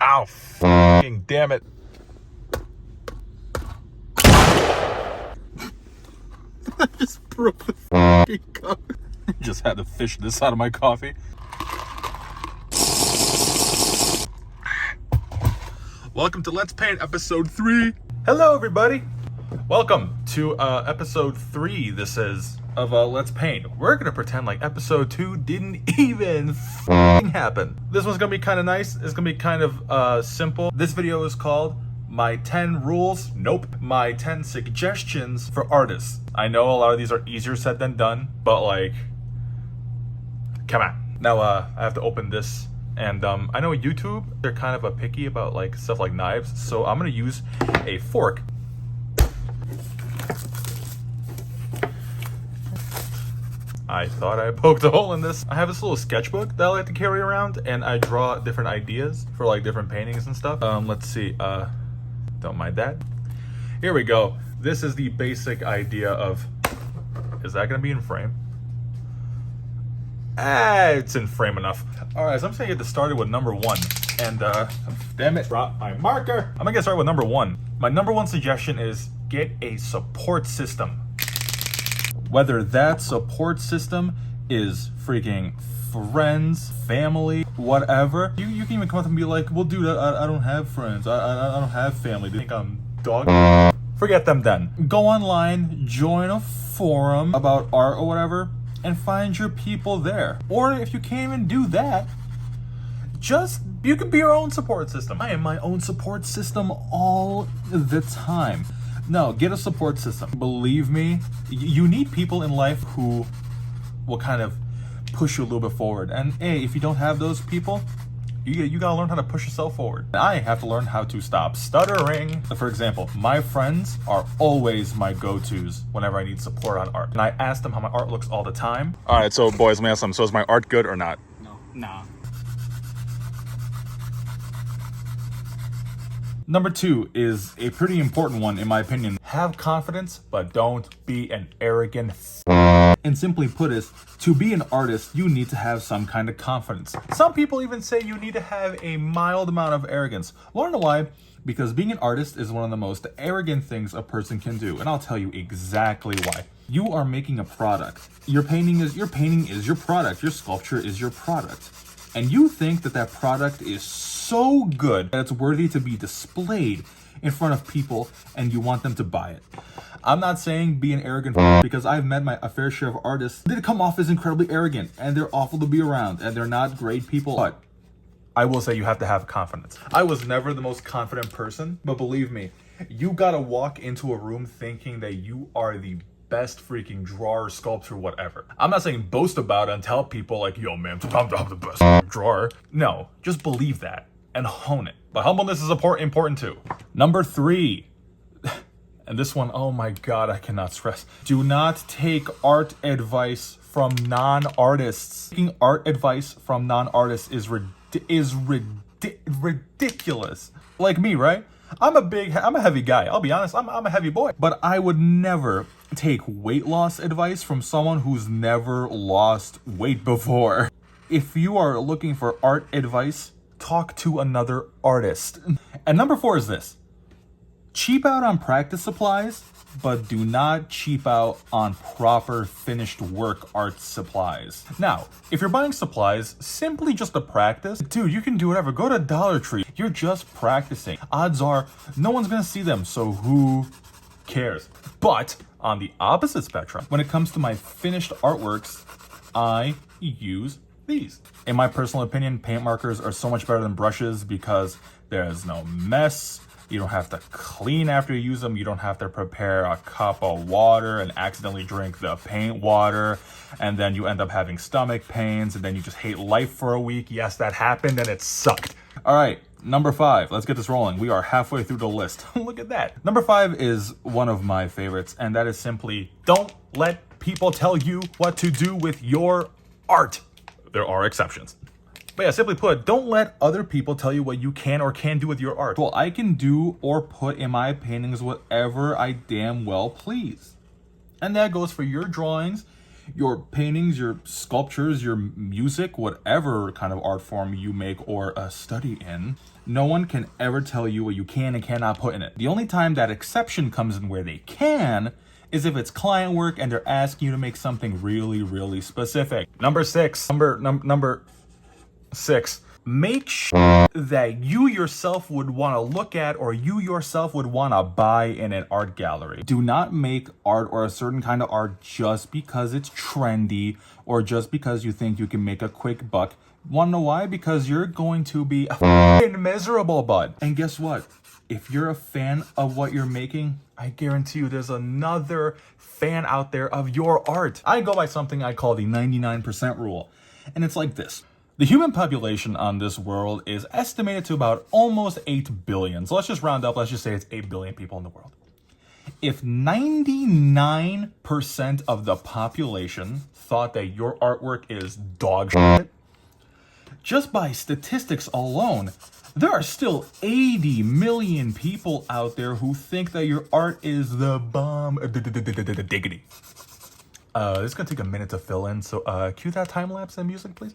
Ow, f***ing damn it. I just broke the f***ing cup. Just had to fish this out of my coffee. Welcome to Let's Paint episode 3. Hello everybody. Welcome to episode 3 this is of Let's Paint. We're gonna pretend like episode 2 didn't even f***ing happen. This one's gonna be kind of nice. It's gonna be kind of simple. This video is called my 10 rules, my 10 suggestions for artists. I know a lot of these are easier said than done, but like, come on. Now I have to open this, and I know YouTube, they're kind of picky about like stuff like knives, so I'm gonna use a fork. I thought I poked a hole in this. I have this little sketchbook that I like to carry around, and I draw different ideas for like different paintings and stuff. Let's see, don't mind that. Here we go. This is the basic idea of, is that gonna be in frame? It's in frame enough. All right, so I'm just gonna get this started with number 1. And damn it, drop my marker. I'm gonna get started with number 1. My number 1 suggestion is get a support system. Whether that support system is freaking friends, family, whatever. You can even come up and be like, well, dude, I don't have friends. I don't have family. Do you think I'm dog? Forget them then. Go online, join a forum about art or whatever, and find your people there. Or if you can't even do that, you can be your own support system. I am my own support system all the time. No, get a support system. Believe me, you need people in life who will kind of push you a little bit forward. And hey, if you don't have those people, you gotta learn how to push yourself forward. I have to learn how to stop stuttering. For example, my friends are always my go-tos whenever I need support on art. And I ask them how my art looks all the time. All right, so boys, let me ask them, so is my art good or not? No. Nah. Number 2 is a pretty important one in my opinion. Have confidence, but don't be an arrogant And simply put is, to be an artist, you need to have some kind of confidence. Some people even say you need to have a mild amount of arrogance. Wanna know why? Because being an artist is one of the most arrogant things a person can do, and I'll tell you exactly why. You are making a product. Your painting is your product. Your sculpture is your product. And you think that product is so good that it's worthy to be displayed in front of people and you want them to buy it. I'm not saying be an arrogant because I've met a fair share of artists that come off as incredibly arrogant and they're awful to be around and they're not great people. But I will say you have to have confidence. I was never the most confident person, but believe me, you gotta walk into a room thinking that you are the best freaking drawer, sculptor, whatever. I'm not saying boast about it and tell people like, yo man, I'm the best drawer. No, just believe that and hone it. But humbleness is important too. Number 3, and this one, oh my God, I cannot stress. Do not take art advice from non-artists. Taking art advice from non-artists is ridiculous. Like me, right? I'm a heavy guy. I'll be honest, I'm a heavy boy. But I would never take weight loss advice from someone who's never lost weight before. If you are looking for art advice, talk to another artist. And number 4 is this. Cheap out on practice supplies, but do not cheap out on proper finished work art supplies. Now, if you're buying supplies simply just to practice, dude, you can do whatever. Go to Dollar Tree. You're just practicing. Odds are no one's gonna see them, so who cares? But on the opposite spectrum, when it comes to my finished artworks, I use these. In my personal opinion, paint markers are so much better than brushes because there's no mess. You don't have to clean after you use them. You don't have to prepare a cup of water and accidentally drink the paint water. And then you end up having stomach pains and then you just hate life for a week. Yes, that happened and it sucked. All right, number 5. Let's get this rolling. We are halfway through the list. Look at that. Number 5 is one of my favorites, and that is simply don't let people tell you what to do with your art. There are exceptions. But yeah, simply put, don't let other people tell you what you can or can't do with your art. Well, I can do or put in my paintings whatever I damn well please. And that goes for your drawings, Your paintings, your sculptures, your music, whatever kind of art form you make or study in, no one can ever tell you what you can and cannot put in it. The only time that exception comes in where they can is if it's client work and they're asking you to make something really, really specific. Number six. Make sure that you yourself would want to look at or you yourself would want to buy in an art gallery. Do not make art or a certain kind of art just because it's trendy or just because you think you can make a quick buck. Want to know why? Because you're going to be f***ing miserable, bud. And guess what? If you're a fan of what you're making, I guarantee you there's another fan out there of your art. I go by something I call the 99% rule. And it's like this. The human population on this world is estimated to about almost 8 billion. So let's just round up. Let's just say it's 8 billion people in the world. If 99% of the population thought that your artwork is dog shit, just by statistics alone, there are still 80 million people out there who think that your art is the bomb. Diggity. This is gonna take a minute to fill in, so cue that time lapse and music, please.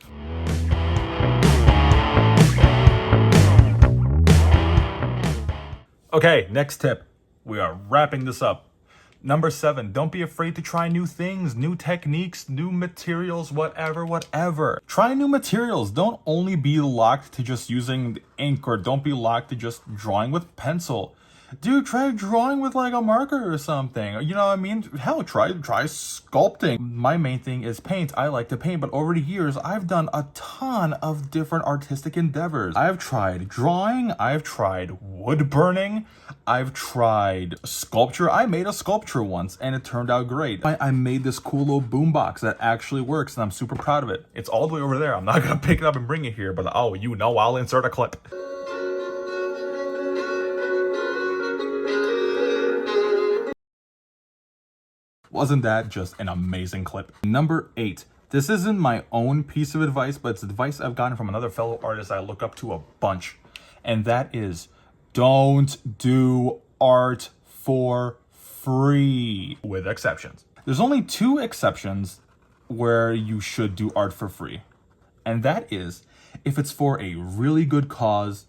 Okay, next tip. We are wrapping this up. Number 7, don't be afraid to try new things, new techniques, new materials, whatever. Try new materials. Don't only be locked to just using ink, or don't be locked to just drawing with pencil. Dude, try drawing with like a marker or something. You know what I mean? Hell, try sculpting. My main thing is paint. I like to paint, but over the years, I've done a ton of different artistic endeavors. I've tried drawing. I've tried wood burning. I've tried sculpture. I made a sculpture once and it turned out great. I made this cool little boombox that actually works and I'm super proud of it. It's all the way over there. I'm not gonna pick it up and bring it here, but oh, you know, I'll insert a clip. Wasn't that just an amazing clip? Number 8. This isn't my own piece of advice, but it's advice I've gotten from another fellow artist I look up to a bunch. And that is, don't do art for free, with exceptions. There's only 2 exceptions where you should do art for free. And that is if it's for a really good cause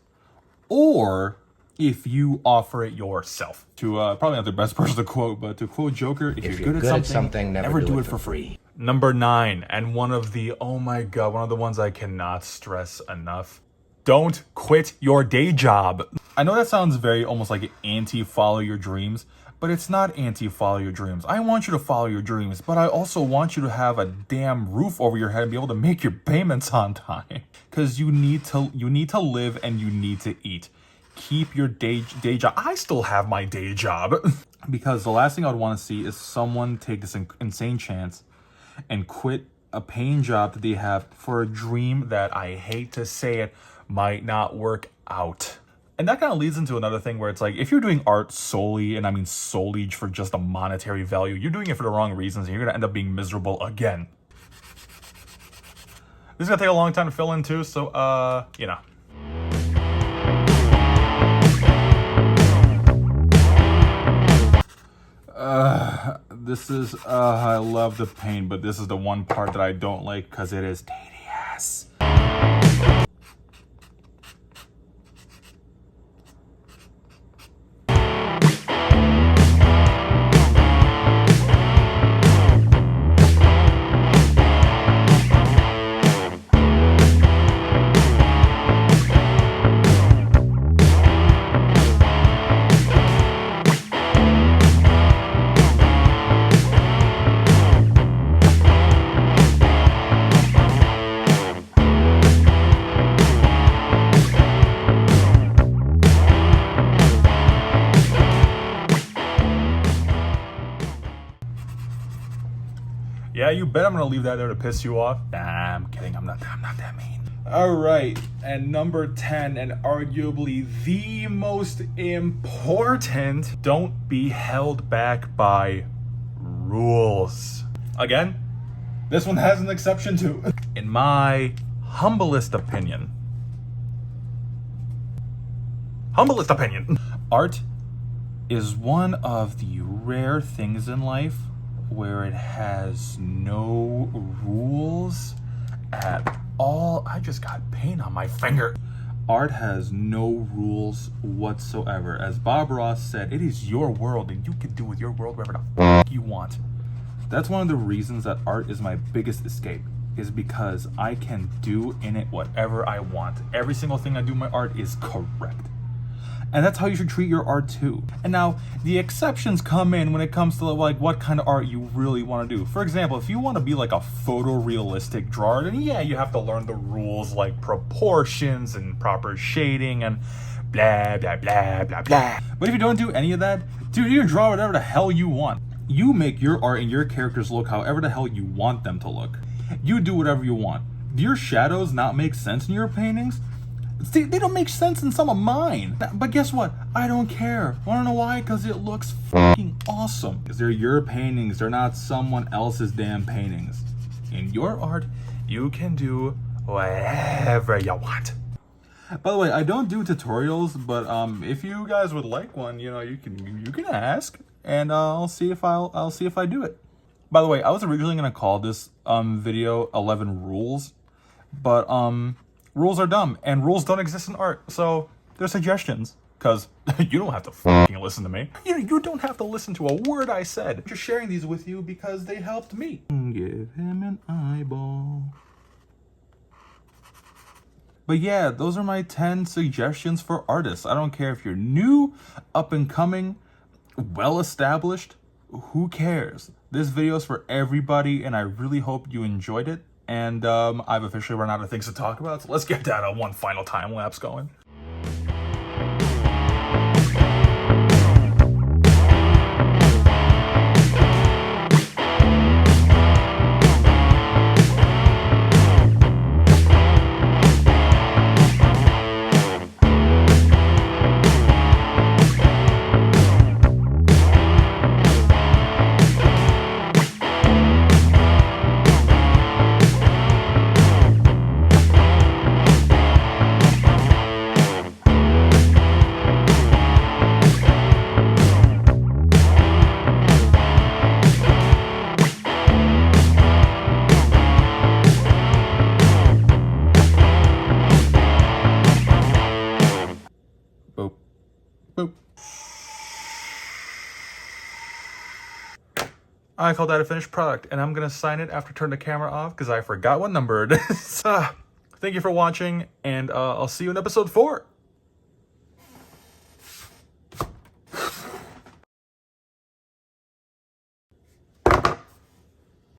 or if you offer it yourself. To probably not the best person to quote, but to quote Joker, if you're good at something, never do it for free. Number 9, and one of the ones I cannot stress enough. Don't quit your day job. I know that sounds very almost like anti-follow your dreams, but it's not anti-follow your dreams. I want you to follow your dreams, but I also want you to have a damn roof over your head and be able to make your payments on time. Because you need to live and you need to eat. Keep your day job. I still have my day job. Because the last thing I would want to see is someone take this insane chance and quit a paying job that they have for a dream that, I hate to say it, might not work out. And that kind of leads into another thing where it's like, if you're doing art solely, and I mean solely for just a monetary value, you're doing it for the wrong reasons and you're going to end up being miserable again. This is going to take a long time to fill in too, so, you know. I love the pain, but this is the one part that I don't like because it is tedious. Yeah, you bet I'm gonna leave that there to piss you off. Nah, I'm kidding. I'm not that mean. All right, and number 10, and arguably the most important, don't be held back by rules. Again, this one has an exception too. In my humblest opinion, art is one of the rare things in life where it has no rules at all. I just got paint on my finger. Art has no rules whatsoever. As Bob Ross said, it is your world and you can do with your world whatever the f you want. That's one of the reasons that art is my biggest escape, is because I can do in it whatever I want. Every single thing I do in my art is correct. And that's how you should treat your art too. And now, the exceptions come in when it comes to like what kind of art you really want to do. For example, if you want to be like a photorealistic drawer, then yeah, you have to learn the rules like proportions and proper shading and blah, blah, blah, blah, blah. But if you don't do any of that, dude, you can draw whatever the hell you want. You make your art and your characters look however the hell you want them to look. You do whatever you want. Do your shadows not make sense in your paintings? See, they don't make sense in some of mine. But guess what? I don't care. Wanna know why? Because it looks fucking awesome. Because they're your paintings. They're not someone else's damn paintings. In your art, you can do whatever you want. By the way, I don't do tutorials, but if you guys would like one, you know, you can ask, and I'll see if I do it. By the way, I was originally gonna call this video 11 rules, but rules are dumb, and rules don't exist in art, so they're suggestions. Because you don't have to fucking listen to me. You don't have to listen to a word I said. I'm just sharing these with you because they helped me. Give him an eyeball. But yeah, those are my 10 suggestions for artists. I don't care if you're new, up and coming, well-established, who cares? This video is for everybody, and I really hope you enjoyed it. And I've officially run out of things to talk about, so let's get that one final time lapse going. Boop. Boop. I call that a finished product, and I'm gonna sign it after turning the camera off because I forgot what number it is. Thank you for watching, and I'll see you in episode 4.